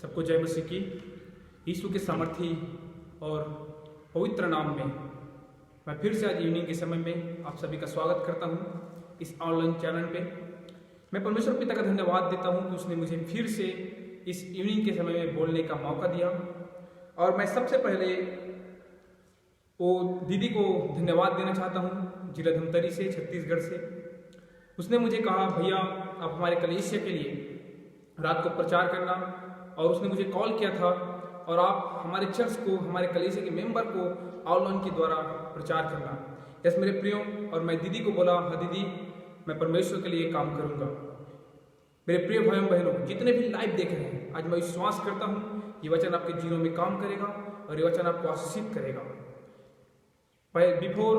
सबको जय मसीह की। यीशु के सामर्थी और पवित्र नाम में मैं फिर से आज इवनिंग के समय में आप सभी का स्वागत करता हूं इस ऑनलाइन चैनल पे। मैं परमेश्वर पिता का धन्यवाद देता हूं कि उसने मुझे फिर से इस इवनिंग के समय में बोलने का मौका दिया। और मैं सबसे पहले वो दीदी को धन्यवाद देना चाहता हूं जिला धमतरी से, छत्तीसगढ़ से। उसने मुझे कहा भैया आप हमारे कलीसिया के लिए रात को प्रचार करना, और उसने मुझे कॉल किया था और आप हमारे चर्च को, हमारे कलीसिया के मेंबर को ऑनलाइन के द्वारा प्रचार करना। यस मेरे प्रियो, और मैं दीदी को बोला हाँ दीदी मैं परमेश्वर के लिए काम करूंगा। मेरे प्रिय भाइयों बहनों जितने भी लाइव देख रहे हैं, आज मैं विश्वास करता हूँ ये वचन आपके जीवन में काम करेगा और ये वचन आपको आशीषित करेगा। बिफोर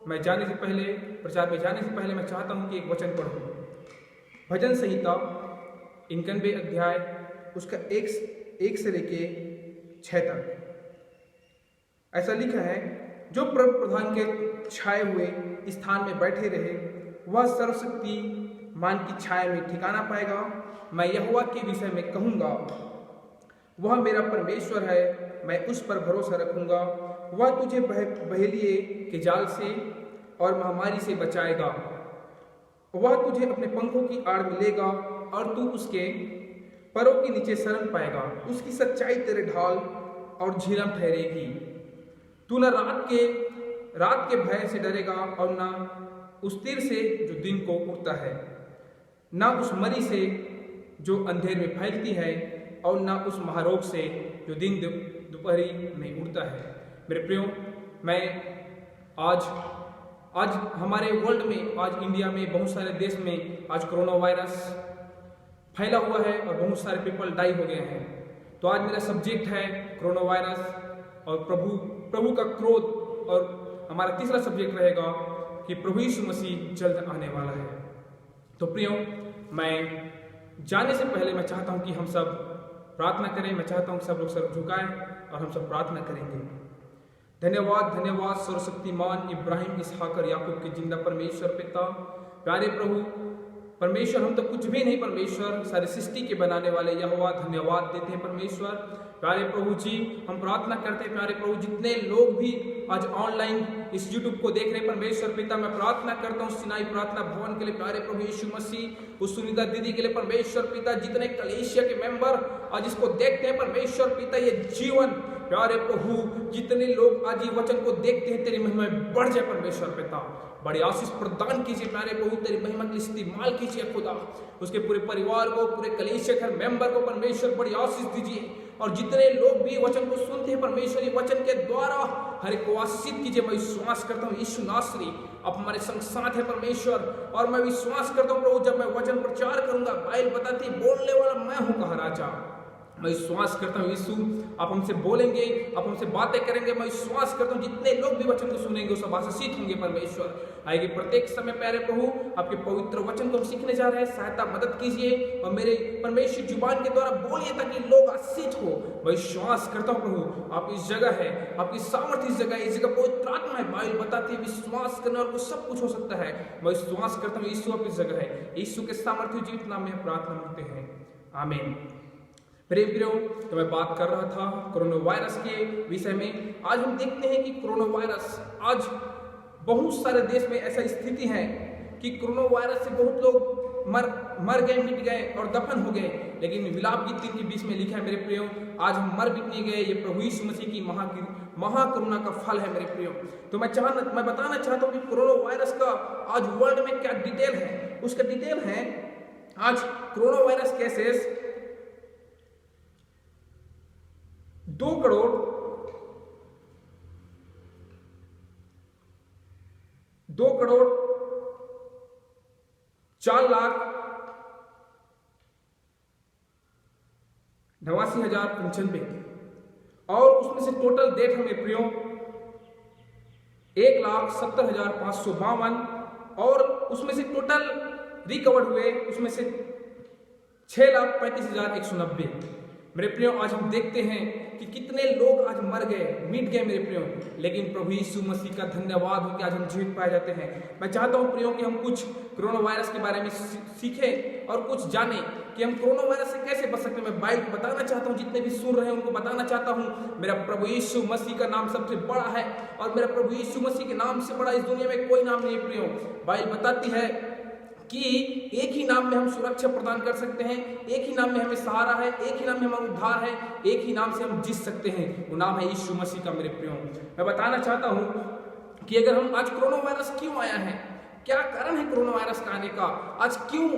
मैं जाने से पहले, प्रचार में जाने से पहले मैं चाहता हूँ कि एक वचन पढ़ूँ। भजन संहिता 91 अध्याय उसका एक से लेके 6 तक ऐसा लिखा है, जो प्रभु प्रधान के छाए हुए स्थान में बैठे रहे वह सर्वशक्ति मान की छाया में ठिकाना पाएगा। मैं यहोवा के विषय में कहूँगा, वह मेरा परमेश्वर है, मैं उस पर भरोसा रखूंगा। वह तुझे बहेलिए के जाल से और महामारी से बचाएगा। वह तुझे अपने पंखों की आड़ में लेगा और तू उसके परों के नीचे शरण पाएगा। उसकी सच्चाई तेरे ढाल और झिलम ठहरेगी। तू न रात के भय से डरेगा और न उस तीर से जो दिन को उड़ता है, न उस मरी से जो अंधेर में फैलती है, और न उस महारोग से जो दिन दोपहरी में उड़ता है। मेरे प्रियो, मैं आज हमारे वर्ल्ड में, आज इंडिया में, बहुत सारे देश में आज कोरोना वायरस फैला हुआ है और बहुत सारे पीपल डाई हो गए हैं। तो आज मेरा सब्जेक्ट है कोरोना वायरस और प्रभु का क्रोध, और हमारा तीसरा सब्जेक्ट रहेगा कि प्रभु यीशु मसीह जल्द आने वाला है। तो प्रियो, मैं जाने से पहले मैं चाहता हूं कि हम सब प्रार्थना करें। मैं चाहता हूं कि सब लोग सर झुकाएं और हम सब प्रार्थना करेंगे। धन्यवाद सर्वशक्तिमान इब्राहिम, इसहाक और याकूब के जिंदा परमेश्वर पिता, प्यारे प्रभु परमेश्वर, हम तो कुछ भी नहीं परमेश्वर, सारी सृष्टि के बनाने वाले यहोवा धन्यवाद देते हैं परमेश्वर। प्यारे प्रभु जी, हम प्रार्थना करते हैं प्यारे प्रभु, जितने लोग भी आज ऑनलाइन इस यूट्यूब को देख रहे हैं परमेश्वर पिता, मैं प्रार्थना करता हूँ सिनाई प्रार्थना भवन के लिए प्यारे प्रभु यीशु मसीह, उस सुनीता दीदी के लिए परमेश्वर पिता, जितने कलीसिया के मेंबर आज इसको देखते हैं परमेश्वर पिता, ये जीवन प्यारे प्रभु जितने लोग आज ये वचन को देखते हैं तेरी महिमा में बढ़ जाए परमेश्वर पिता। बड़ी आशीष प्रदान कीजिए प्यारे प्रभु, तेरी महिमा के लिए इस्तेमाल कीजिए खुदा। उसके पूरे परिवार को, पूरे कलीसिया के मेंबर को परमेश्वर बड़ी आशीष दीजिए। और जितने लोग भी वचन को सुनते हैं परमेश्वर, ये वचन के द्वारा हर एक को आशीषित कीजिए। मैं विश्वास करता हूँ यीशु नासरी आप हमारे संग साथ है परमेश्वर। और मैं विश्वास करता हूँ प्रभु, जब मैं वचन प्रचार करूंगा, बाइबल बताती बोलने वाला मैं हूँ कहा राजा। मैं विश्वास करता हूँ यीशु आप हमसे बोलेंगे, आप हमसे बातें करेंगे। मैं विश्वास करता हूँ जितने लोग भी वचन को सुनेंगे सब आशीषित होंगे परमेश्वर। आएगी प्रत्येक समय प्यारे प्रभु, आपके पवित्र वचन को हम सीखने जा रहे हैं, सहायता मदद कीजिए और मेरे परमेश्वर जुबान के द्वारा बोलिए ताकि लोग आशीषित हो। मैं विश्वास करता हूँ प्रभु आप इस जगह है, आपकी सामर्थ्य इस जगह पवित्र आत्मा है, बाइबल बताती है विश्वास करने और सब कुछ हो सकता है। मैं विश्वास करता हूँ यीशु आप इस जगह है। यीशु के सामर्थ्य जीवित नाम में प्रार्थना करते हैं, आमीन। प्रियो, तो मैं बात कर रहा था कोरोना वायरस के विषय में। आज हम देखते हैं कि कोरोना वायरस, आज बहुत सारे देश में ऐसा स्थिति है कि कोरोना वायरस से बहुत लोग मर गए, मिट गए और दफन हो गए। लेकिन विलाप गीत 3 के 20 में लिखा है मेरे प्रियो, आज हम मर भी नहीं गए, ये प्रभु यीशु मसीह की महाकरुणा का फल है मेरे प्रियो। तो मैं बताना चाहता हूँ कि कोरोना वायरस का आज वर्ल्ड में क्या डिटेल है। उसका डिटेल है, आज corona virus cases 2 crore 4 lakh 89,095, और उसमें से टोटल डेथ हमें प्रियो 1,70,552, और उसमें से टोटल रिकवर हुए उसमें से 6,35,190। मेरे प्रियो आज हम देखते हैं कि कितने लोग आज मर गए, मिट गए मेरे प्रियो, लेकिन प्रभु यीशु मसीह का धन्यवाद हो कि आज हम जीवित पाए जाते हैं। मैं चाहता हूं प्रियो कि हम कुछ कोरोना वायरस के बारे में सीखें और कुछ जानें कि हम कोरोना वायरस से कैसे बच सकते हैं। मैं बाइबल को बताना चाहता हूं, जितने भी सुन रहे हैं उनको बताना चाहता हूं, मेरा प्रभु यीशु मसीह का नाम सबसे बड़ा है और मेरा प्रभु यीशु मसीह के नाम से बड़ा इस दुनिया में कोई नाम नहीं प्रियो। बाइबल बताती है कि एक ही नाम में हम सुरक्षा प्रदान कर सकते हैं, एक ही नाम में हमें सहारा है, एक ही नाम में हमारा उद्धार है, एक ही नाम से हम जीत सकते हैं, वो नाम है यीशु मसीह का। मेरे प्रियो मैं बताना चाहता हूं कि अगर हम आज कोरोना वायरस क्यों आया है, क्या कारण है कोरोना वायरस का आने का, आज क्यों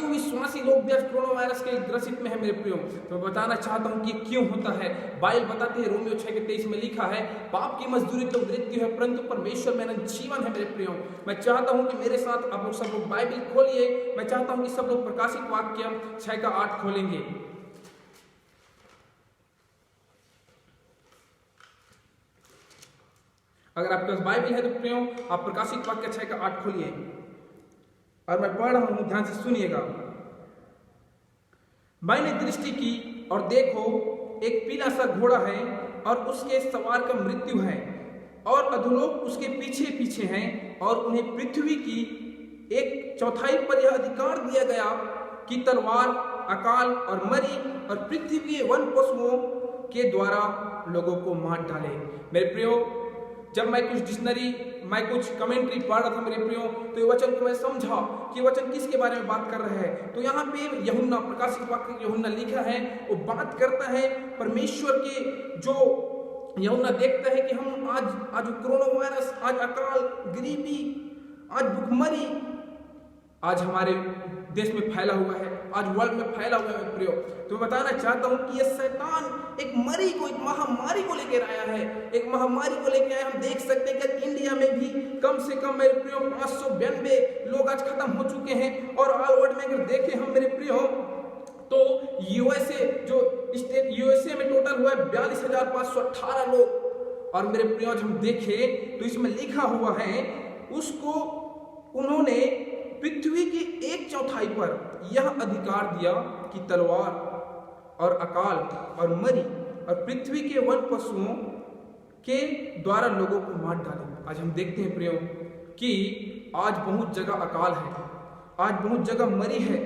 विश्वासी लोग भी आज कोरोना वायरस के ग्रसित में है मेरे प्रियो। तो मैं बताना चाहता हूं कि क्यों होता है। बाइबल बताते हैं, रोमियो 6:23 में लिखा है, पाप की मजदूरी तो मृत्यु है परंतु परमेश्वर में अनंत जीवन है। मेरे प्रियो मैं चाहता हूं कि मेरे साथ आप लोग सब लोग बाइबल खोलिए। मैं चाहता हूं कि सब लोग प्रकाशित वाक्य 6:8 खोलेंगे। अगर आपके पास बाइबल है तो प्रियो आप प्रकाशित वाक्य 6:8 खोलिए और मैं पढ़ रहा हूं, ध्यान से सुनिएगा। मैंने दृष्टि की और देखो एक पीला सा घोड़ा है और उसके सवार का मृत्यु है और अधोलोक उसके पीछे पीछे हैं और उन्हें पृथ्वी की 1/4 पर यह अधिकार दिया गया कि तलवार, अकाल और मरी और पृथ्वी के वन पशुओं के द्वारा लोगों को मार डाले। मेरे प्रियो जब मैं कुछ कमेंट्री पढ़ रहा था मेरे प्रियो, तो ये वचन को मैं समझा कि वचन किसके बारे में बात कर रहा है। तो यहाँ पे यूहन्ना, प्रकाशित वाक्य यूहन्ना लिखा है, वो बात करता है परमेश्वर के, जो यूहन्ना देखता है कि हम आज कोरोना वायरस, आज अकाल, गरीबी, आज भुखमरी आज हमारे देश में फैला हुआ है, आज वर्ल्ड में फैला हुआ है प्रियो। तो मैं बताना चाहता हूं कि ये शैतान एक महामारी को लेकर आया है, एक महामारी को लेकर आया। हम देख सकते हैं कि इंडिया में भी कम से कम मेरे प्रियो 592 लोग आज खत्म हो चुके हैं और ऑल वर्ल्ड में अगर देखें हम मेरे प्रियो तो यूएसए में टोटल हुआ है 42,518 लोग। और मेरे प्रियो आज हम देखें तो इसमें लिखा हुआ है उसको उन्होंने पृथ्वी की 1/4 पर यह अधिकार दिया कि तलवार और अकाल और मरी और पृथ्वी के वन पशुओं के द्वारा लोगों को मार डाले। आज हम देखते हैं प्रियो कि आज बहुत जगह अकाल है, आज बहुत जगह मरी है,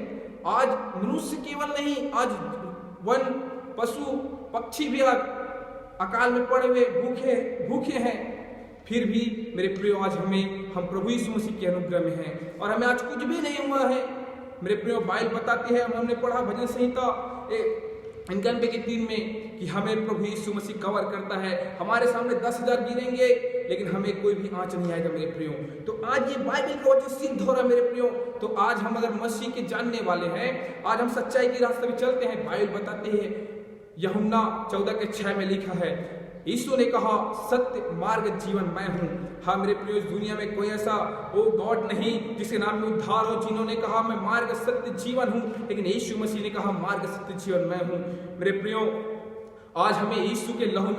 आज मनुष्य केवल नहीं, आज वन पशु पक्षी भी अकाल में पड़े हुए भूखे हैं। फिर भी मेरे प्रियो आज हम प्रभु यीशु मसीह के अनुग्रह में हैं और हमें आज कुछ भी नहीं हुआ है। मेरे प्रियो बाइबल बताती है, हमने पढ़ा भजन संहिता 91:3 में कि हमें प्रभु यीशु मसीह कवर करता है। हमारे सामने 10,000 गिरेंगे लेकिन हमें कोई भी आंच नहीं आएगा मेरे प्रियो। तो आज ये बाइबल का वचन सिद्ध हो रहा है मेरे प्रियो। तो आज हम अगर मसीह के जानने वाले हैं, आज हम सच्चाई के रास्ते में चलते हैं। बाइबल बताती है, यूहन्ना 14:6 में लिखा है, यीशु ने कहा सत्य मार्ग जीवन मैं हूं। हाँ मेरे प्रियो, इस दुनिया में कोई ऐसा गॉड नहीं जिसके नाम में उद्धार हो, जिन्होंने कहा मैं मार्ग सत्य जीवन हूं, लेकिन यीशु मसीह ने कहा मार्ग सत्य जीवन मैं हूं। मेरे प्रियो आज हमें यीशु के लहू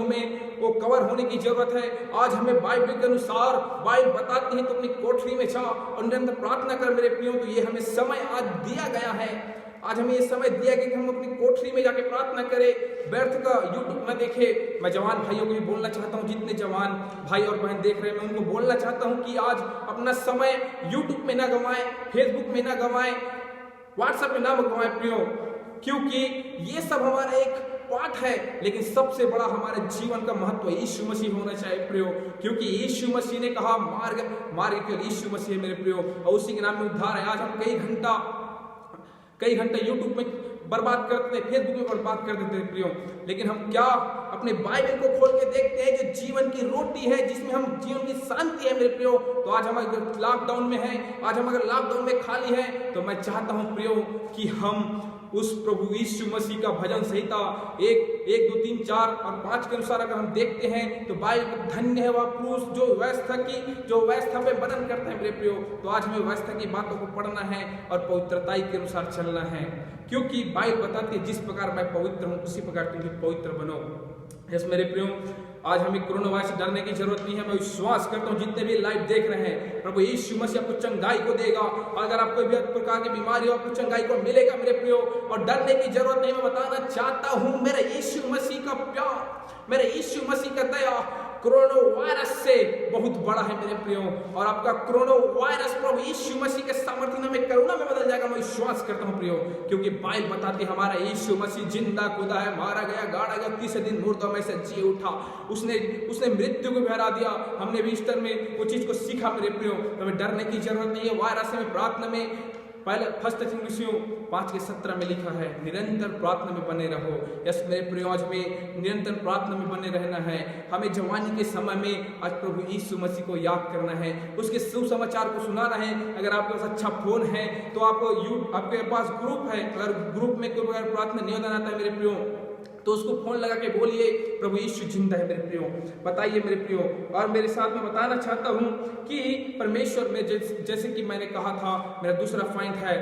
में वो कवर होने की जरूरत है। आज हमें बाइबल के अनुसार बाइबल बताती है तो अपनी कोठरी में जा और निरंतर प्रार्थना कर मेरे प्रियो। तो ये हमें समय आज दिया गया है, आज हमें ये समय दिया गया कि हम अपनी कोठरी में जाके प्रार्थना करें, व्यर्थ का यूट्यूब न देखें। मैं जवान भाइयों को भी बोलना चाहता हूं, जितने जवान भाई और बहन देख रहे हैं, मैं उनको बोलना चाहता हूं कि आज अपना समय यूट्यूब में ना गंवाएं, फेसबुक में ना गंवाएं, व्हाट्सएप में ना गंवाएं प्रियो, क्योंकि ये सब हमारा एक पार्ट है, लेकिन सबसे बड़ा हमारे जीवन का महत्व यीशु मसीह होना चाहिए प्रियो। क्योंकि यीशु मसीह ने कहा मार्ग केवल यीशु मसीह है मेरे प्रियो, और उसी के नाम में उद्धार है। आज हम कई घंटा यूट्यूब में बर्बाद करते हैं, फेसबुक में बर्बाद कर देते हैं प्रियो, लेकिन हम क्या अपने बाइबल को खोल के देखते हैं जो जीवन की रोटी है, जिसमें हम जीवन की शांति है मेरे प्रियो। तो आज हम अगर लॉकडाउन में हैं, आज हम अगर लॉकडाउन में खाली हैं, तो मैं चाहता हूं प्रियो कि हम उस प्रभु यीशु मसीह का भजन संहिता 1, 2, 3, 4 और 5 के अनुसार अगर हम देखते हैं तो बाइबल धन्य है वह पुरुष जो व्यवस्था पे बदन करता है मेरे प्रियो। तो आज हमें व्यवस्था की बातों को पढ़ना है और पवित्रताई के अनुसार चलना है, क्योंकि बाइबल बताती है जिस प्रकार मैं पवित्र हूं उसी प्रकार तुम भी पवित्र बनो। यस मेरे प्रियो, आज हमें कोरोना वायरस से डरने की जरूरत नहीं है। मैं विश्वास करता हूँ जितने भी लाइव देख रहे हैं, प्रभु यीशु मसीह आपको चंगाई को देगा। अगर आपको भी प्रकार की बीमारी हो, आपको चंगाई को मिलेगा मेरे प्रियो, और डरने की जरूरत नहीं। मैं बताना चाहता हूँ मेरे यीशु मसीह का प्यार, मेरे यीशु मसीह का दया कोरोना वायरस से बहुत बड़ा है मेरे प्रियो। और आपका कोरोना वायरस प्रभु यीशु मसीह के सामर्थ्य में करुणा में बदल जाएगा। मैं विश्वास करता हूँ प्रियो, क्योंकि बाइबल बताती हमारा यीशु मसीह जिंदा खुदा है, मारा गया, गाड़ा गया, तीसरे दिन मुर्दों में से जी उठा। उसने मृत्यु को भी हरा दिया। हमने भी ईस्टर में वो चीज को सीखा मेरे प्रियो। हमें डरने की जरूरत नहीं है। वायरस में प्रार्थना में पहले 1 थिस्सलुनीसियों 5:17 में लिखा है, निरंतर प्रार्थना में बने रहो। यस मेरे प्रियो, आज में निरंतर प्रार्थना में बने रहना है। हमें जवानी के समय में आज प्रभु यीशु मसीह को याद करना है, उसके सुसमाचार को सुनाना है। अगर आपके पास अच्छा फोन है तो आपके पास ग्रुप है, अगर ग्रुप में कोई अगर प्रार्थना निवेदन आता है मेरे प्रियो, तो उसको फोन लगा के बोलिए प्रभु यीशु जिंदा है मेरे प्रियो, बताइए मेरे प्रियो। और मेरे साथ में बताना चाहता हूँ कि परमेश्वर में जैसे कि मैंने कहा था, मेरा दूसरा पॉइंट है